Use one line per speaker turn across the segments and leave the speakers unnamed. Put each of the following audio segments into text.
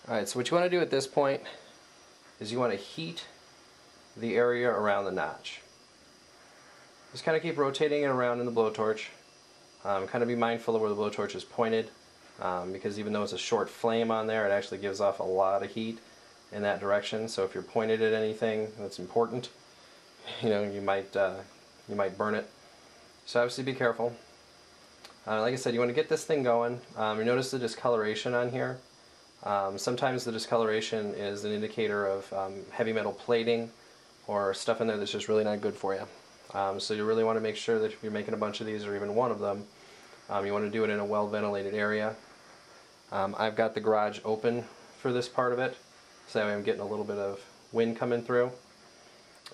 Alright, so what you want to do at this point is you want to heat the area around the notch. Just kind of keep rotating it around in the blowtorch. Kind of be mindful of where the blowtorch is pointed, because even though it's a short flame on there, it actually gives off a lot of heat in that direction. So if you're pointed at anything that's important, you might burn it. So obviously be careful. Like I said, you want to get this thing going. You notice the discoloration on here. Sometimes the discoloration is an indicator of heavy metal plating or stuff in there that's just really not good for you. So you really want to make sure that if you're making a bunch of these, or even one of them, you want to do it in a well ventilated area. I've got the garage open for this part of it, so that way I'm getting a little bit of wind coming through,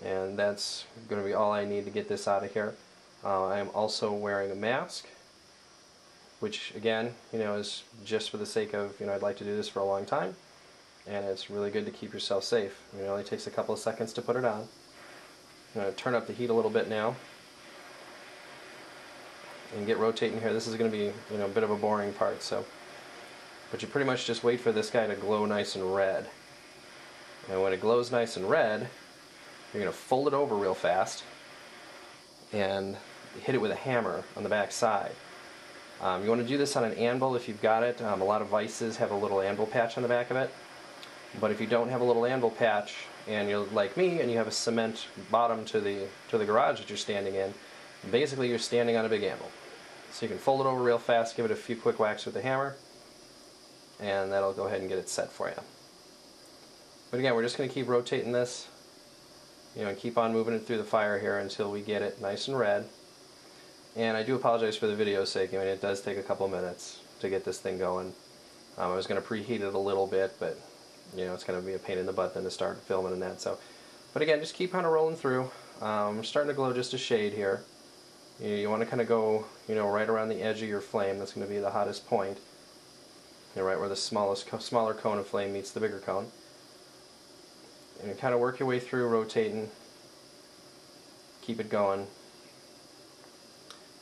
and that's going to be all I need to get this out of here. I am also wearing a mask, which again, is just for the sake of, I'd like to do this for a long time, and it's really good to keep yourself safe. It only takes a couple of seconds to put it on. I'm going to turn up the heat a little bit now and get rotating here. This is going to be a bit of a boring part, but you pretty much just wait for this guy to glow nice and red. And when it glows nice and red, you're going to fold it over real fast and hit it with a hammer on the back side. You want to do this on an anvil if you've got it. A lot of vices have a little anvil patch on the back of it, but if you don't have a little anvil patch, and you're like me and you have a cement bottom to the garage that you're standing in, basically you're standing on a big anvil. So you can fold it over real fast, give it a few quick whacks with the hammer, and that'll go ahead and get it set for you. But again, we're just going to keep rotating this, and keep on moving it through the fire here until we get it nice and red. And I do apologize for the video's sake. It does take a couple minutes to get this thing going. I was going to preheat it a little bit, but it's going to be a pain in the butt then to start filming and that. But again, just keep kind of rolling through. We're starting to glow just a shade here. You want to kind of go, right around the edge of your flame. That's going to be the hottest point. Right where the smaller cone of flame meets the bigger cone. And you kind of work your way through, rotating. Keep it going.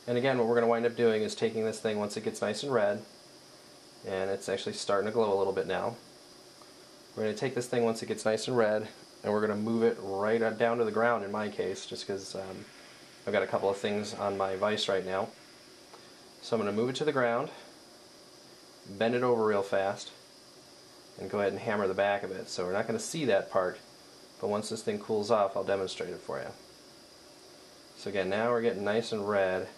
And again, what we're going to wind up doing is taking this thing once it gets nice and red, and it's actually starting to glow a little bit now. We're going to take this thing once it gets nice and red, and we're going to move it right down to the ground in my case, just because I've got a couple of things on my vise right now. So I'm going to move it to the ground, bend it over real fast, and go ahead and hammer the back of it. So we're not going to see that part, but once this thing cools off, I'll demonstrate it for you. So again, now we're getting nice and red,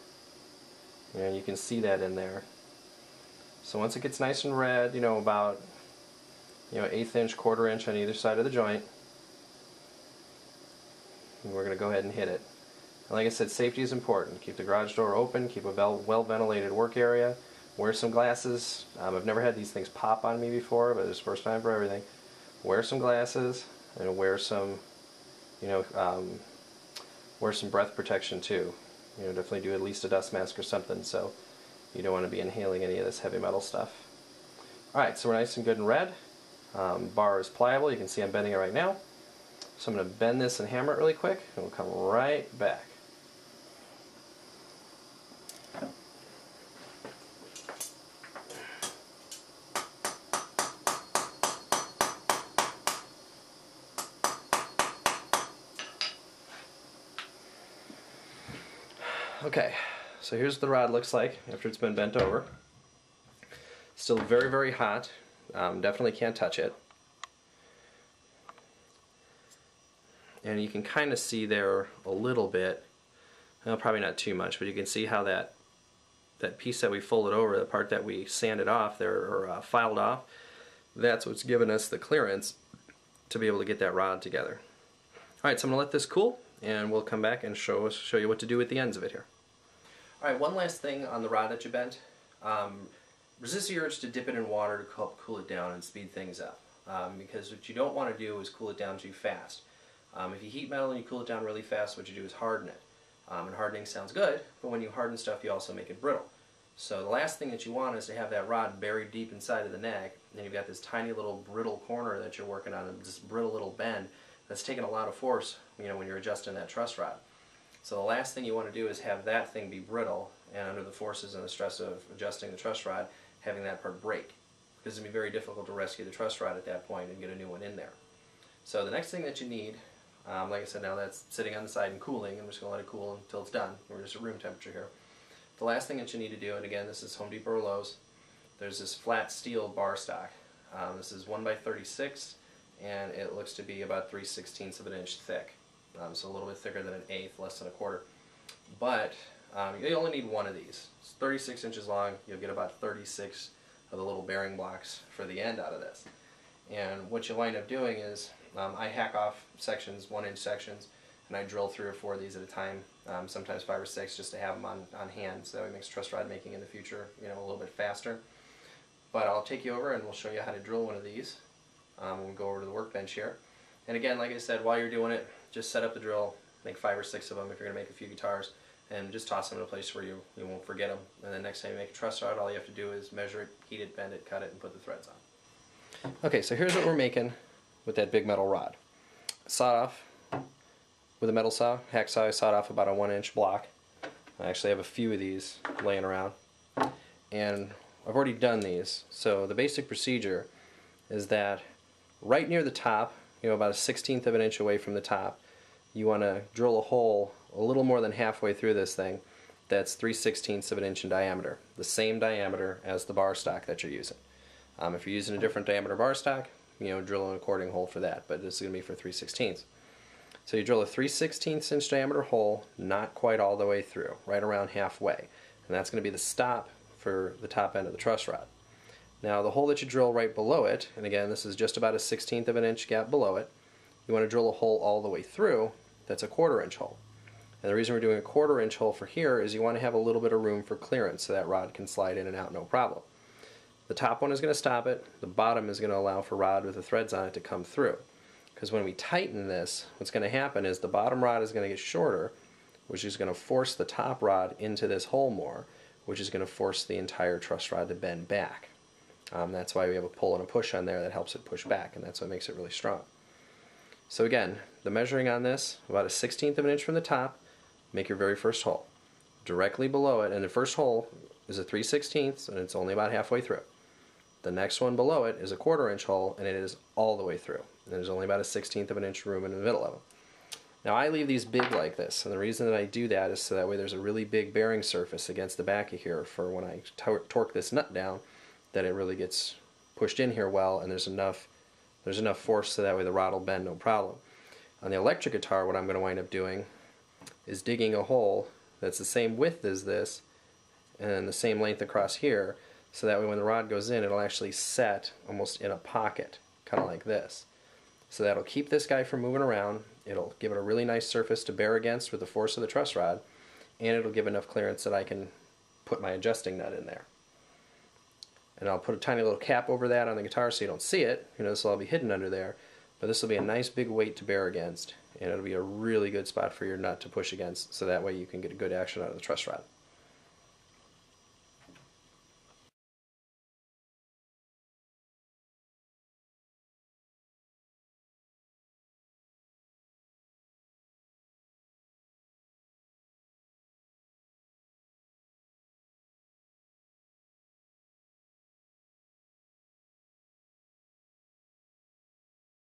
and you can see that in there. So once it gets nice and red, about 1/8 inch, 1/4 inch on either side of the joint, and we're going to go ahead and hit it. And like I said, safety is important. Keep the garage door open, keep a well ventilated work area, wear some glasses. I've never had these things pop on me before, but it's the first time for everything. Wear some glasses, and wear some breath protection too. Definitely do at least a dust mask or something, so you don't want to be inhaling any of this heavy metal stuff. Alright, so we're nice and good and red. Bar is pliable, you can see I'm bending it right now. So I'm going to bend this and hammer it really quick, and we'll come right back. Okay, so here's what the rod looks like after it's been bent over. Still very, very hot. Definitely can't touch it. And you can kind of see there a little bit, well, probably not too much, but you can see how that piece that we folded over, the part that we sanded off there, or filed off, that's what's given us the clearance to be able to get that rod together. Alright, so I'm going to let this cool, and we'll come back and show you what to do with the ends of it here. Alright, one last thing on the rod that you bent. Resist the urge to dip it in water to help cool it down and speed things up. Because what you don't want to do is cool it down too fast. If you heat metal and you cool it down really fast, what you do is harden it. And hardening sounds good, but when you harden stuff, you also make it brittle. So the last thing that you want is to have that rod buried deep inside of the neck, and then you've got this tiny little brittle corner that you're working on, and this brittle little bend that's taking a lot of force, when you're adjusting that truss rod. So the last thing you want to do is have that thing be brittle, and under the forces and the stress of adjusting the truss rod, having that part break. because it's going to be very difficult to rescue the truss rod at that point and get a new one in there. So the next thing that you need, like I said, now that's sitting on the side and cooling. I'm just going to let it cool until it's done. We're just at room temperature here. The last thing that you need to do, and again, this is Home Depot or Lowe's, there's this flat steel bar stock. This is 1x36, and it looks to be about 3/16 of an inch thick. So a little bit thicker than an eighth, less than a quarter. But you only need one of these. It's 36 inches long. You'll get about 36 of the little bearing blocks for the end out of this. And what you wind up doing is, I hack off sections, 1-inch sections, and I drill 3 or 4 of these at a time, sometimes 5 or 6, just to have them on hand, so that it makes truss rod making in the future, you know, a little bit faster. But I'll take you over and we'll show you how to drill one of these. We'll go over to the workbench here. And again, like I said, while you're doing it, just set up the drill, make 5 or 6 of them if you're going to make a few guitars, and just toss them in a place where you won't forget them. And then next time you make a truss rod, all you have to do is measure it, heat it, bend it, cut it, and put the threads on. Okay, so here's what we're making with that big metal rod. Sawed off with a metal saw, hacksaw. I sawed off about a 1-inch block. I actually have a few of these laying around. And I've already done these. So the basic procedure is that right near the top, you know, about a 1/16 of an inch away from the top, you want to drill a hole a little more than halfway through this thing that's 3/16 of an inch in diameter, the same diameter as the bar stock that you're using. If you're using a different diameter bar stock, you know, drill an according hole for that, but this is going to be for 3/16. So you drill a 3/16 inch diameter hole, not quite all the way through, right around halfway, and that's going to be the stop for the top end of the truss rod. Now the hole that you drill right below it, and again this is just about a 1/16 of an inch gap below it, you want to drill a hole all the way through that's a 1/4 inch hole. And the reason we're doing a 1/4 inch hole for here is you want to have a little bit of room for clearance so that rod can slide in and out no problem. The top one is going to stop it, the bottom is going to allow for rod with the threads on it to come through. Because when we tighten this, what's going to happen is the bottom rod is going to get shorter, which is going to force the top rod into this hole more, which is going to force the entire truss rod to bend back. That's why we have a pull and a push on there that helps it push back, and that's what makes it really strong. So again, the measuring on this, about a 1/16 of an inch from the top, make your very first hole. Directly below it, and the first hole is a 3/16, and it's only about halfway through. The next one below it is a 1/4 inch hole, and it is all the way through. And there's only about a 1/16 of an inch room in the middle of them. Now I leave these big like this, and the reason that I do that is so that way there's a really big bearing surface against the back of here for when I torque this nut down, that it really gets pushed in here well, and there's enough force so that way the rod will bend no problem. On the electric guitar, what I'm going to wind up doing is digging a hole that's the same width as this and the same length across here, so that way when the rod goes in, it'll actually set almost in a pocket, kind of like this. So that'll keep this guy from moving around, it'll give it a really nice surface to bear against with the force of the truss rod, and it'll give enough clearance that I can put my adjusting nut in there. And I'll put a tiny little cap over that on the guitar so you don't see it. You know, this will all be hidden under there, but this will be a nice big weight to bear against, and it'll be a really good spot for your nut to push against, so that way you can get a good action out of the truss rod.